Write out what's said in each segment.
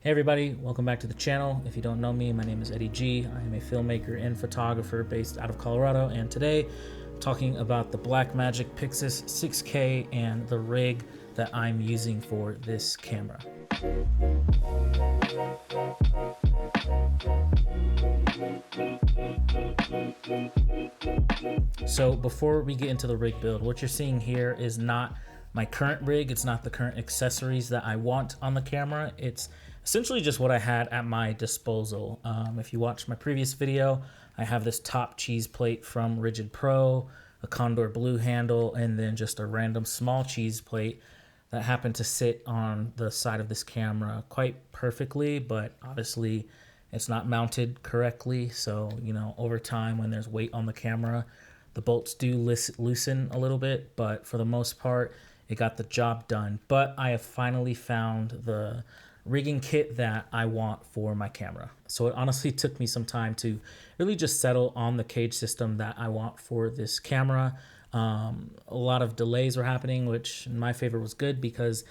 Hey everybody, welcome back to the channel. If you don't know me, my name is Eddie G. I am a filmmaker and photographer based out of Colorado, and today I'm talking about the Blackmagic Pyxis 6K and the rig that I'm using for this camera. So before we get into the rig build, what you're seeing here is not my current rig. It's not the current accessories that I want on the camera. It's essentially just what I had at my disposal. If you watched my previous video, I have this top cheese plate from Rigid Pro, a Condor blue handle, and then just a random small cheese plate that happened to sit on the side of this camera quite perfectly, but obviously it's not mounted correctly. So, you know, over time when there's weight on the camera, the bolts do loosen a little bit, but for the most part, it got the job done. But I have finally found the rigging kit that I want for my camera. So it honestly took me some time to really just settle on the cage system that I want for this camera. A lot of delays were happening, which in my favor was good because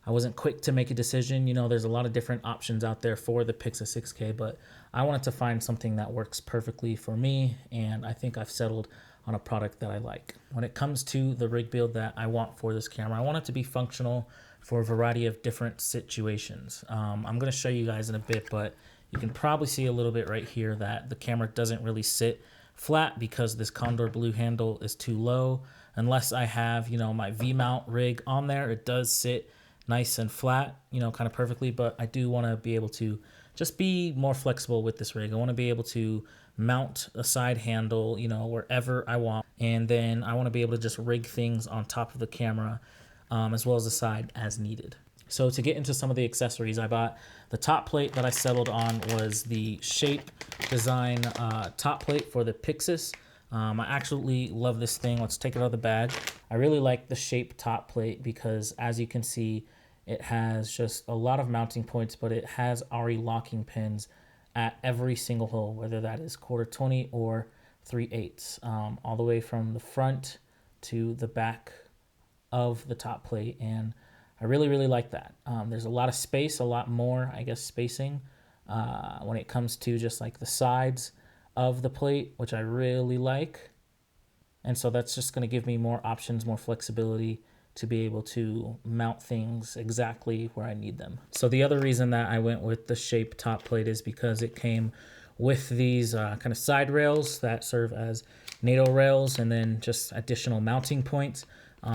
I wasn't quick to make a decision. You know, there's a lot of different options out there for the Pyxis 6K, but I wanted to find something that works perfectly for me, and I think I've settled on a product that I like. When it comes to the rig build that I want for this camera, I want it to be functional for a variety of different situations. I'm going to show you guys in a bit, but you can probably see a little bit right here that the camera doesn't really sit flat because this Condor blue handle is too low. Unless I have, you know, my V-mount rig on there, it does sit nice and flat, you know, kind of perfectly, but I do want to be able to just be more flexible with this rig. I want to be able to mount a side handle, you know, wherever I want, and then I want to be able to just rig things on top of the camera as well as the side as needed. So to get into some of the accessories, I bought the top plate that I settled on was the Shape Design top plate for the Pyxis. I absolutely love this thing. Let's take it out of the bag. I really like the Shape top plate because, as you can see, it has just a lot of mounting points, but it has RE locking pins at every single hole, whether that is 1/4 or 3/8, all the way from the front to the back of the top plate. And I really, really like that. There's a lot of space, a lot more, I guess, spacing when it comes to just like the sides of the plate, which I really like. And so that's just going to give me more options, more flexibility to be able to mount things exactly where I need them. So the other reason that I went with the Shape top plate is because it came with these kind of side rails that serve as NATO rails and then just additional mounting points.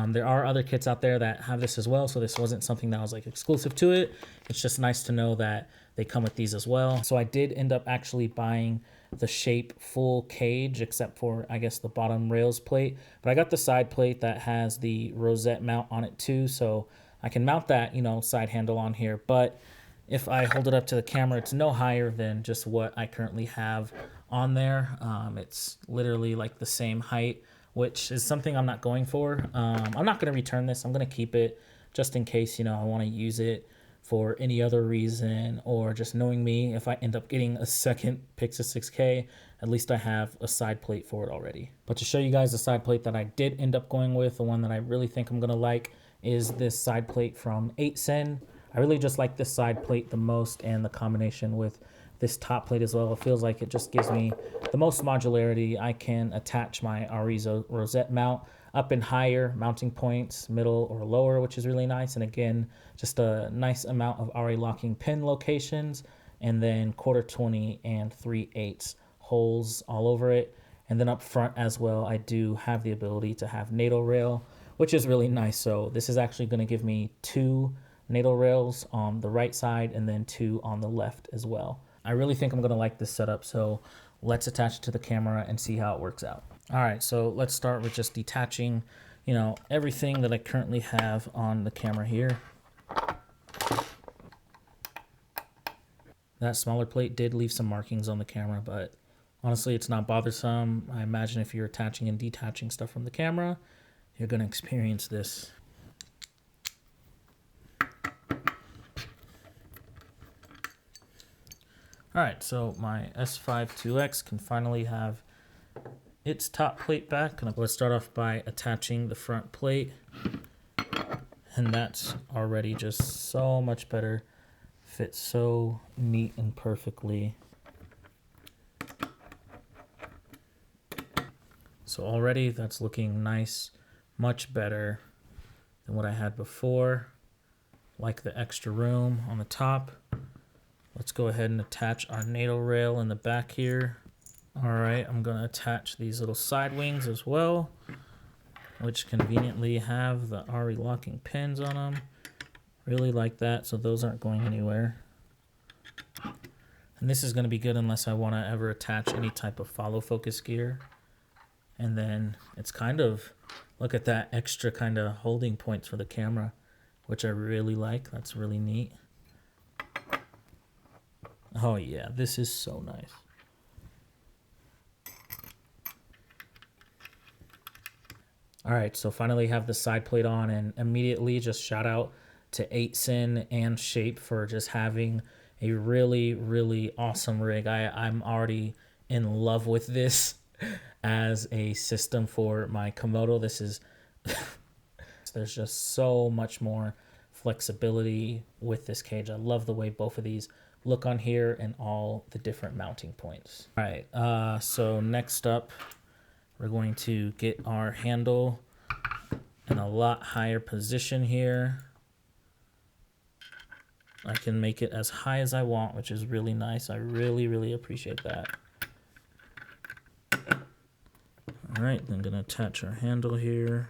There are other kits out there that have this as well, so this wasn't something that was like exclusive to it. It's just nice to know that they come with these as well. So I did end up actually buying the Shape full cage, except for, I guess, the bottom rails plate. But I got the side plate that has the rosette mount on it too, so I can mount that, you know, side handle on here. But if I hold it up to the camera, it's no higher than just what I currently have on there. It's literally like the same height, which is something I'm not going for. I'm not going to return this. I'm going to keep it just in case, you know, I want to use it for any other reason, or just knowing me, if I end up getting a second Pyxis 6K, at least I have a side plate for it already. But to show you guys the side plate that I did end up going with, the one that I really think I'm going to like is this side plate from 8sen. I really just like this side plate the most, and the combination with this top plate as well. It feels like it just gives me the most modularity. I can attach my RE rosette mount up and higher mounting points, middle or lower, which is really nice. And again, just a nice amount of RE locking pin locations, and then 1/4 and 3/8 holes all over it. And then up front as well, I do have the ability to have NATO rail, which is really nice. So this is actually going to give me 2 NATO rails on the right side and then 2 on the left as well. I really think I'm going to like this setup, so let's attach it to the camera and see how it works out. All right, so let's start with just detaching, you know, everything that I currently have on the camera here. That smaller plate did leave some markings on the camera, but honestly, it's not bothersome. I imagine if you're attaching and detaching stuff from the camera, you're going to experience this. All right, so my S5 2X can finally have its top plate back. Let's start off by attaching the front plate, and that's already just so much better fits so neat and perfectly. So already that's looking nice, much better than what I had before. Like the extra room on the top. Let's go ahead and attach our NATO rail in the back here. All right, I'm gonna attach these little side wings as well, which conveniently have the RE locking pins on them. Really like that, so those aren't going anywhere. And this is gonna be good unless I wanna ever attach any type of follow focus gear. And then it's kind of, look at that extra kind of holding points for the camera, which I really like. That's really neat. Oh yeah, this is so nice. All right, so finally have the side plate on, and immediately just shout out to 8sin and Shape for just having a really, really awesome rig. I'm already in love with this as a system for my Komodo. This is, there's just so much more flexibility with this cage. I love the way both of these look on here and all the different mounting points. All right, so next up, we're going to get our handle in a lot higher position here. I can make it as high as I want, which is really nice. I really, really appreciate that. All right, I'm gonna attach our handle here.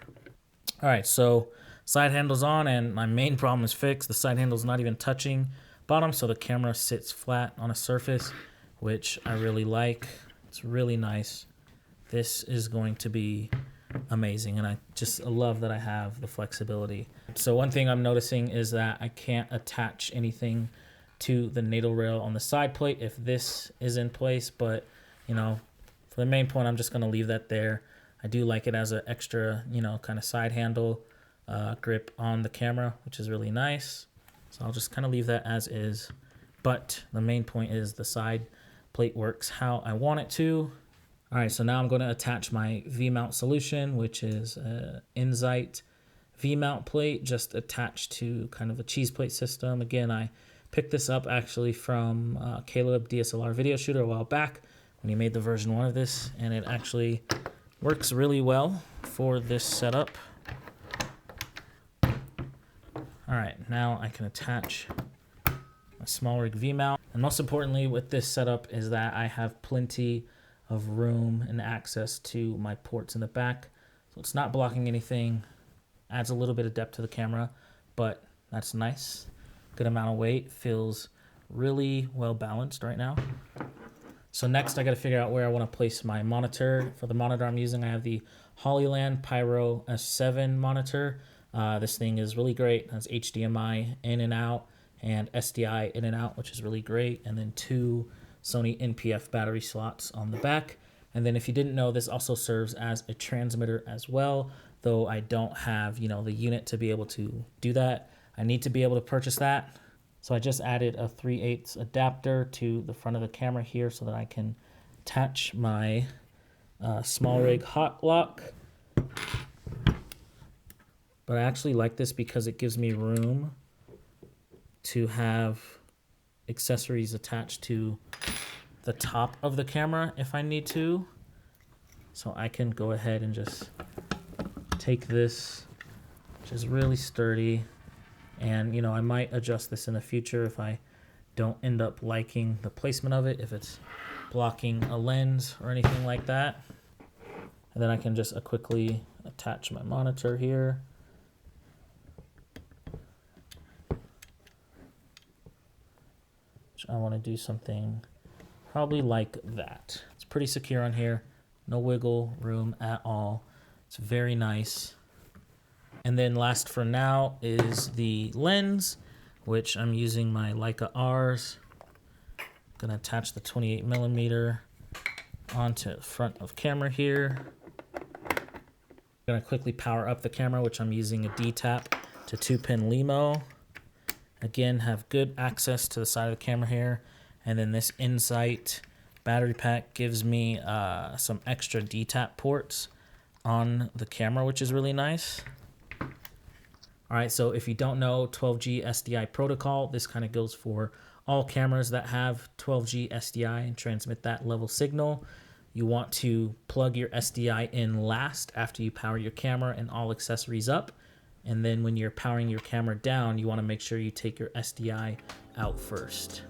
All right, so side handle's on and my main problem is fixed. The side handle's not even touching bottom, so the camera sits flat on a surface, which I really like. It's really nice. This is going to be amazing, and I just love that I have the flexibility. So one thing I'm noticing is that I can't attach anything to the NATO rail on the side plate if this is in place, but you know, for the main point, I'm just gonna leave that there. I do like it as an extra, you know, kind of side handle grip on the camera, which is really nice. So I'll just kind of leave that as is. But the main point is the side plate works how I want it to. All right, so now I'm going to attach my V-mount solution, which is an Insight V-mount plate, just attached to kind of a cheese plate system. Again, I picked this up actually from Caleb DSLR video shooter a while back when he made the version 1 of this, and it actually works really well for this setup. All right, now I can attach a small rig V-mount. And most importantly with this setup is that I have plenty of room and access to my ports in the back. So it's not blocking anything, adds a little bit of depth to the camera, but that's nice. Good amount of weight, feels really well balanced right now. So next I gotta figure out where I wanna place my monitor. For the monitor I'm using, I have the Hollyland Pyro S7 monitor. This thing is really great. It has HDMI in and out and SDI in and out, which is really great. And then 2 Sony NPF battery slots on the back. And then if you didn't know, this also serves as a transmitter as well, though I don't have, you know, the unit to be able to do that. I need to be able to purchase that. So I just added a 3/8 adapter to the front of the camera here so that I can attach my small rig hot lock. But I actually like this because it gives me room to have accessories attached to the top of the camera if I need to. So I can go ahead and just take this, which is really sturdy, and you know, I might adjust this in the future if I don't end up liking the placement of it, if it's blocking a lens or anything like that. And then I can just quickly attach my monitor here. I want to do something probably like that. It's pretty secure on here, no wiggle room at all. It's very nice. And then last for now is the lens, which I'm using my Leica R's. I'm gonna attach the 28mm onto the front of camera here. I'm gonna quickly power up the camera, which I'm using a D-tap to 2-pin LEMO. Again, have good access to the side of the camera here. And then this Insight battery pack gives me some extra D-tap ports on the camera, which is really nice. All All right, so if you don't know 12G SDI protocol, this kind of goes for all cameras that have 12G SDI and transmit that level signal. You want to plug your SDI in last after you power your camera and all accessories up. And then when you're powering your camera down, you want to make sure you take your SDI out first.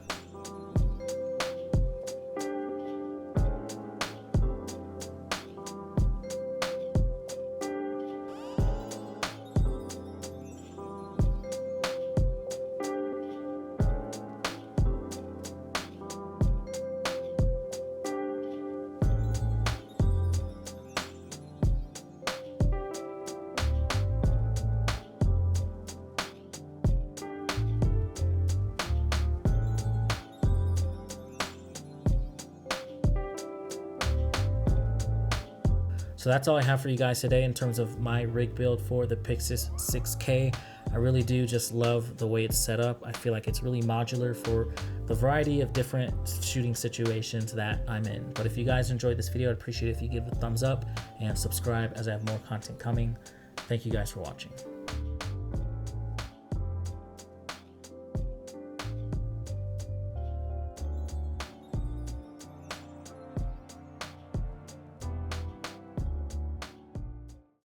So that's all I have for you guys today in terms of my rig build for the Pyxis 6K. I really do just love the way it's set up. I feel like it's really modular for the variety of different shooting situations that I'm in. But if you guys enjoyed this video, I'd appreciate it if you give it a thumbs up and subscribe as I have more content coming. Thank you guys for watching.